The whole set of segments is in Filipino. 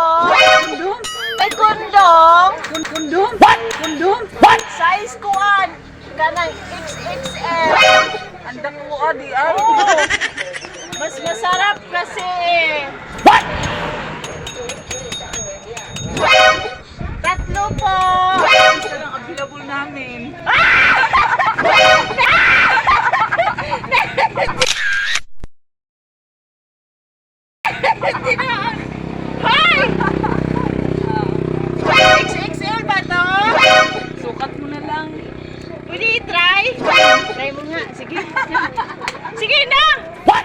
kondom? Kondom? May kondom? Kondom? What? Kondom? What? Size kuan. Kanang XXL. Ang dako di ay. Oo. Mas masarap kasi. What? Tatlo po. Isa lang available namin. Hi! XXL ba to? Sukat mo na lang. Pwede i-try? Try mo nga. Sige. Sige na! What?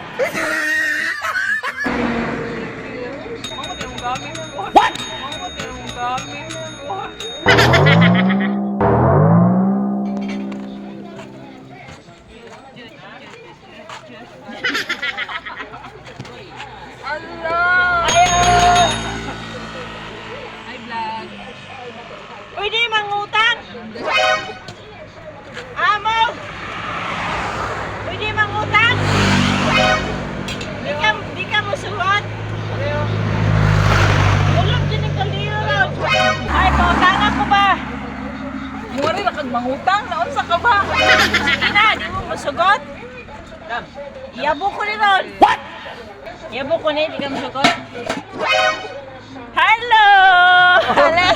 Mamot yung gamit mo. What? Mamot yung gamit mo. Allah! Ayaw! Hi vlog. Pwede mangutang? Amo! Pwede mangutang? Di ka musuhot? Ulog din ang kaliro. Ay, pautanga ko ba? Mura na kag mangutang. Naunsa ka ba? Sige na, di mo masugot? Iyabo ko ni Ron. What? Iyabo ko ni, di ka masugot? Hello! Hello!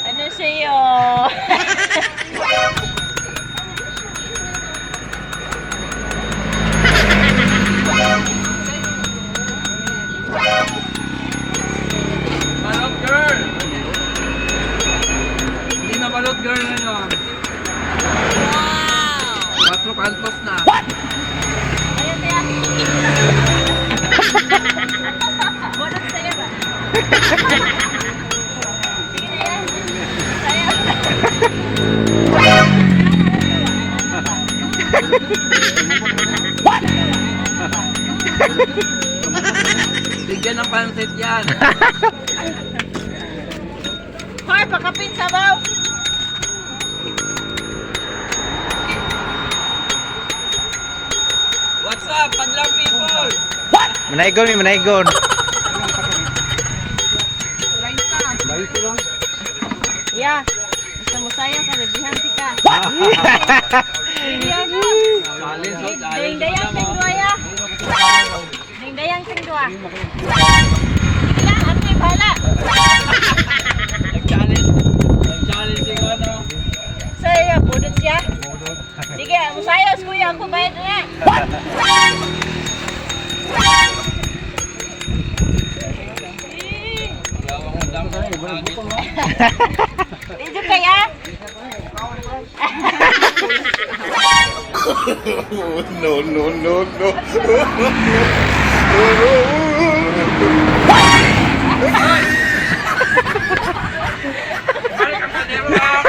Ano sa'yo? Balot girl! Hindi na balot girl ngayon. Wow! 4 kantos na. What? Ayan, kaya. Bonus sa'yo ba? Sige na yan. Sa'yo. What? Bigyan ng pansit yan. Hoy, pakapin sabaw. What's up, Padlang people? Manaigon ni manaigon. Yeah. Gusto mo sayang ka, nagihan ka. Iya na. Challenge, oh, challenge. Dayang ting dua ya. Dayang ting dua. Sige lang, ano yung bahala? Nag-challenge. Nag-challenge yung ano. Saya, budot siya. Sige, musayos kuya, ako bayad na. Dalawang udang. Dito kaya? No, no, no, no. Balik ang kadero lang.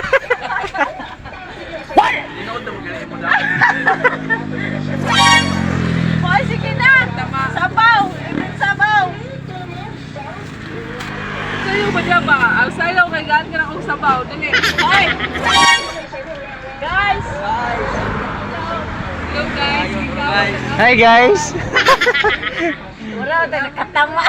Linood na magaling mo lang. Oh, sige na. Sabaw. Ibig sabaw. Sa'yo ba dyan ba? Ang sayaw kay gaan ka na kong sabaw. Dali. Hoy. Guys. Hello guys. Hi guys. Wala, nakatama.